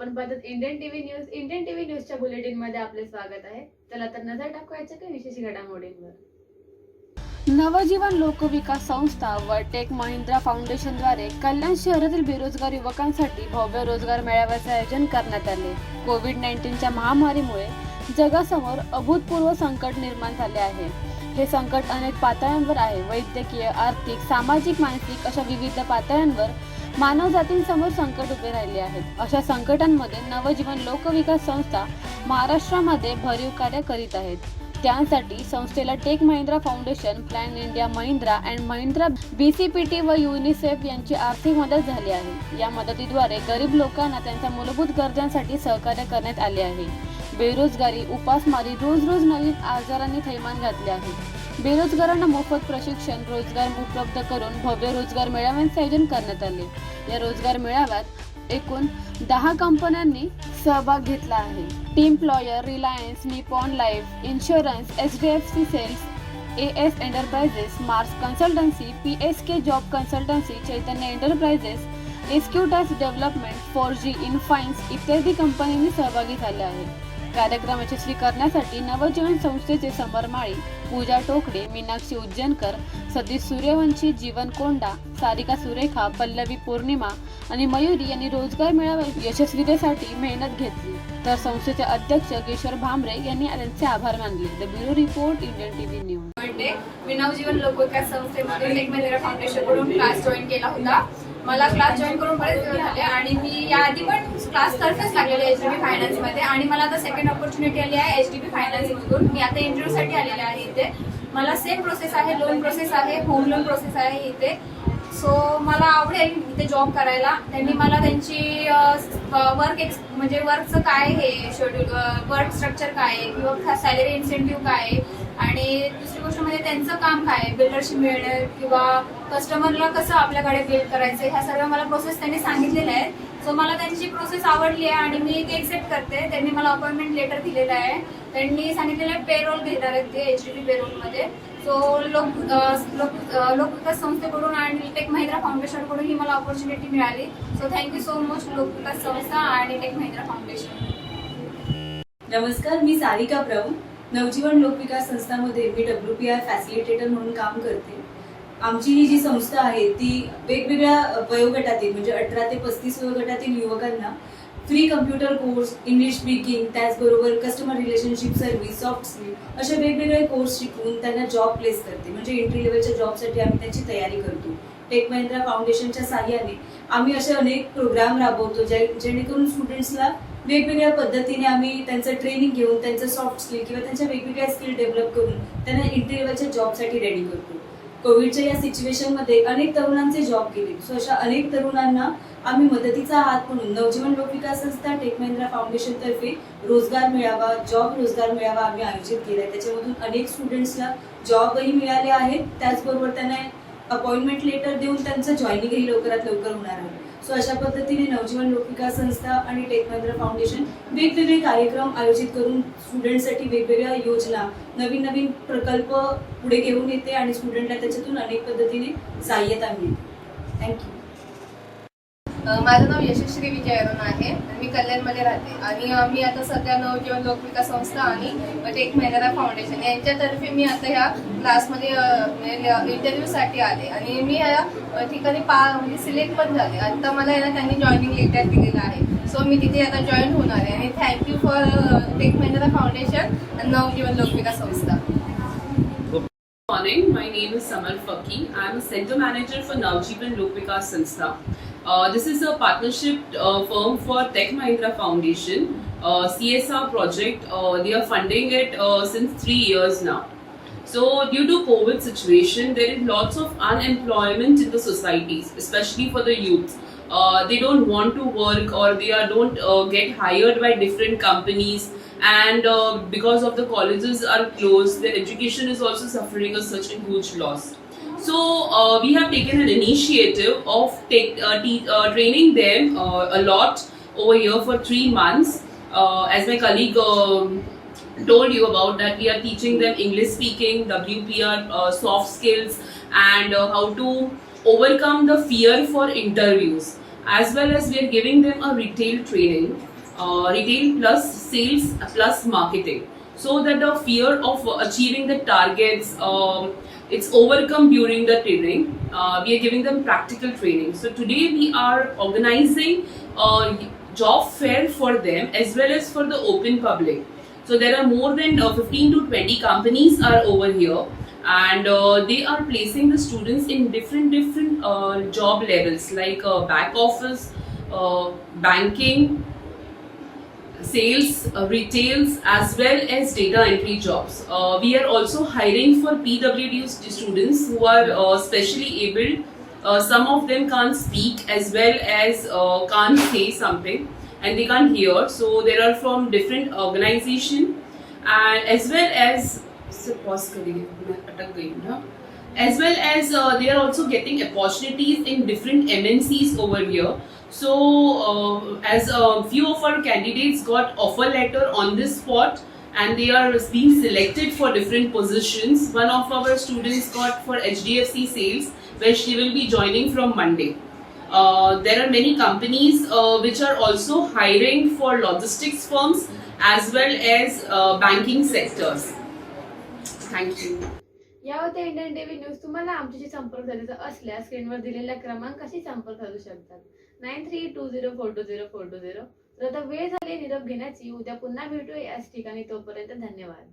आपण पाहतात Indian TV न्यूजच्या बुलेटिन मध्ये आपले स्वागत आहे. चला तर नजर टाकूयाच्या काही विशेष घडामोडींवर. नवजीवन लोकविकास संस्था व टेक महिंद्रा फाउंडेशनद्वारे कल्याण शहरातील बेरोजगार युवकांसाठी भव्य रोजगार मेळाव्याचे आयोजन करण्यात आले. कोविड-19च्या महामारीमुळे जगासमोर अभूतपूर्व संकट निर्माण झाले आहे. हे संकट अनेक पातळ्यांवर आहे. वैद्यकीय, आर्थिक, सामाजिक, मानसिक अशा विविध पातळ्यांवर मानवजातींसमोर संकट उभे राहिले आहेत. अशा संकटांमध्ये नवजीवन लोकविकास संस्था महाराष्ट्रामध्ये भरीव कार्य करीत आहेत. त्यासाठी संस्थेला Tech Mahindra Foundation, Plan India Mahindra and Mahindra, BCPT व युनिसेफ यांची आर्थिक मदत झाली आहे. या मदतीद्वारे गरीब लोकांना त्यांच्या मूलभूत गरजांसाठी सहकार्य करण्यात आले आहे. बेरोजगारी, उपासमारी, रोज नवीन आजारांनी थैमान घातले आहे. बेरोजगारांना मोफत प्रशिक्षण, रोजगार उपलब्ध करून भव्य रोजगार मेळाव्यांचे आयोजन करण्यात आले. या रोजगार मेळाव्यात एकूण 10 कंपन्यांनी सहभाग घेतला आहे. टीमप्लॉयर, Reliance, Nippon life insurance, HDFC sales, AS enterprises, Mars consultancy, PSK job consultancy, Chaitanya enterprises, एस्क्यूटॅक्स डेव्हलपमेंट, 4G इनफाइन्स इत्यादी कंपन्यांनी सहभागी झाले आहेत. कार्यक्रम यशस्वी करण्यासाठी नवजीवन संस्थेचे समर माळी, पूजा टोकडे, मीनाक्षी उज्जैनकर, सतीश सूर्यवंशी, जीवन कोंडा, सारिका सुरेखा, पल्लवी पौर्णिमा आणि मयुरी यांनी रोजगार मेळाव्या यशस्वीतेसाठी मेहनत घेतली. तर संस्थेचे अध्यक्ष किशोर भामरे यांनी त्यांचे आभार मानले. The bureau report, Indian TV news. मी नवजीवन लोकविकास संस्थेमधून टेक महिंद्रा फाउंडेशन कडून क्लास जॉईन केला होता. मला क्लास जॉईन करून बरेच दिवस झाले आणि मी याआधी पण क्लास तर्फेच लागलेले HDB फायनान्स मध्ये आणि मला आता सेकंड ऑपॉर्च्युनिटी आली आहे HDB फायनान्स मधून. मी आता इंटरव्ह्यू साठी आलेले आहे इथे. मला सेम प्रोसेस आहे, लोन प्रोसेस आहे, होम लोन प्रोसेस आहे इथे. सो मला आवडेल इथे जॉब करायला. त्यांनी मला त्यांची म्हणजे वर्कचं काय हे शेड्यूल, वर्क स्ट्रक्चर काय आहे किंवा सॅलरी इन्सेंटिव्ह काय आहे आणि दुसरी गोष्ट म्हणजे त्यांचं काम काय आहे, बिल्डरशिप मिळणं किंवा कस्टमरला कसं आपल्याकडे बिल्ड करायचं, ह्या सगळं मला प्रोसेस त्यांनी सांगितलेलं आहे. सो मला त्यांची प्रोसेस आवडली आहे आणि मी ते एक्सेप्ट करते. त्यांनी मला अपॉइंटमेंट लेटर दिलेलं आहे. त्यांनी सांगितलेलं आहे पेरोल घेणार आहेत ते HDB पेरोलमध्ये. सो लोकविकास संस्थेकडून आणि टेक महिंद्रा फाउंडेशनकडून ही मला ऑपॉर्च्युनिटी मिळाली. सो थँक्यू सो मच लोकविकास संस्था आणि टेक महिंद्रा फाउंडेशन. नमस्कार, मी सारिका प्रभू. नवजीवन लोकविकास संस्थामध्ये मी WPR फॅसिलिटेटर म्हणून काम करते. आमची ही जी संस्था आहे ती वेगवेगळ्या वयोगटातील म्हणजे 18 ते 35 वयोगटातील युवकांना free computer course, English speaking, त्याचबरोबर customer relationship service, soft skill अशा वेगवेगळे कोर्स शिकवून त्यांना जॉब प्लेस करते. म्हणजे एंट्री लेवलच्या जॉबसाठी आम्ही त्यांची तयारी करतो. टेक महिंद्रा फाउंडेशनच्या साहाय्याने आम्ही असे अनेक प्रोग्राम राबवतो जेणेकरून स्टुडंट्सला वेगवेगळ्या पद्धतीने आम्ही त्यांचं ट्रेनिंग घेऊन त्यांचं सॉफ्ट स्किल किंवा त्यांच्या वेगवेगळ्या स्किल डेव्हलप करून त्यांना एंट्री लेवलच्या जॉबसाठी रेडी करतो. कोविडच्या या सिच्युएशनमध्ये अनेक तरुणांचे जॉब गेले. सो अशा अनेक तरुणांना आम्ही मदतीचा हात म्हणून नवजीवन लोकविकास संस्था टेक महिंद्रा फाउंडेशन तर्फे रोजगार मेळावा, रोजगार मेळावा आम्ही आयोजित केलाय. त्याच्यामधून अनेक स्टुडंट्सला जॉबही मिळाले आहेत. त्याचबरोबर त्यांना अपॉइंटमेंट लेटर देऊन त्यांचं जॉईनिंगही लवकरात लवकर होणार आहे. सो अशा पद्धतीने नवजीवन लोकविकास संस्था आणि टेक महिंद्रा फाउंडेशन वेगवेगळे कार्यक्रम आयोजित करून स्टुडंटसाठी वेगवेगळ्या योजना, नवीन प्रकल्प पुढे घेऊन येते आणि स्टुडंटला त्याच्यातून अनेक पद्धतीने सहाय्यता मिळते. थँक्यू. माझं नाव यशस्वी विजय अरुण आहे आणि मी कल्याणमध्ये राहते आणि मी आता सध्या नवजीवन लोकविकास संस्था आणि टेक महिंद्रा फाउंडेशन यांच्यातर्फे मी आता ह्या क्लासमध्ये इंटरव्ह्यूसाठी आले आणि मी या ठिकाणी म्हणजे सिलेक्ट पण झाले. आता मला त्यांनी जॉईनिंग लेटर दिलेलं आहे. सो मी तिथे आता जॉईन होणार आहे आणि thank you for Tech Mahindra Foundation आणि नवजीवन लोकविकास संस्था. Good morning, my name is Samal Fakki. I am a Center Manager for Navjeevan Lokvikas Sanstha. This is a partnership firm for Tech Mahindra Foundation, CSR project. They are funding it since 3 years now. So due to COVID situation, there is lots of unemployment in the societies, especially for the youth. They don't want to work or they don't get hired by different companies. And because of the colleges are closed, their education is also suffering such a huge loss. So we have taken an initiative of training them a lot over here for 3 months. As my colleague told you about that, we are teaching them English speaking, WPR, soft skills, and how to overcome the fear for interviews. As well as we are giving them a retail training retail plus sales plus marketing, so that the fear of achieving the targets it's overcome during the training. We are giving them practical training. So today we are organizing a job fair for them as well as for the open public. So there are more than 15 to 20 companies are over here, and they are placing the students in different job levels like back office, banking, sales, retails, as well as data entry jobs. We are also hiring for PWD students who are specially abled. Some of them can't speak as well as can't say something, and they can't hear. So there are from different organization, and as well as pause करिए, मैं अटक गई हूँ ना. As well as they are also getting opportunities in different MNCs over here. So as a few of our candidates got offer letter on this spot, and they are being selected for different positions. One of our students got for HDFC sales, where she will be joining from Monday. There are many companies which are also hiring for logistics firms as well as banking sectors. Thank you. या होत्या Indian TV news. तुम्हाला आमच्याशी संपर्क साधायचा असल्यास स्क्रीनवर दिलेल्या क्रमांकाशी संपर्क साधू शकतात. 9320420420. तर आता वेळ झाली निरोप घेण्याची. उद्या पुन्हा भेटूया याच ठिकाणी. तोपर्यंत धन्यवाद.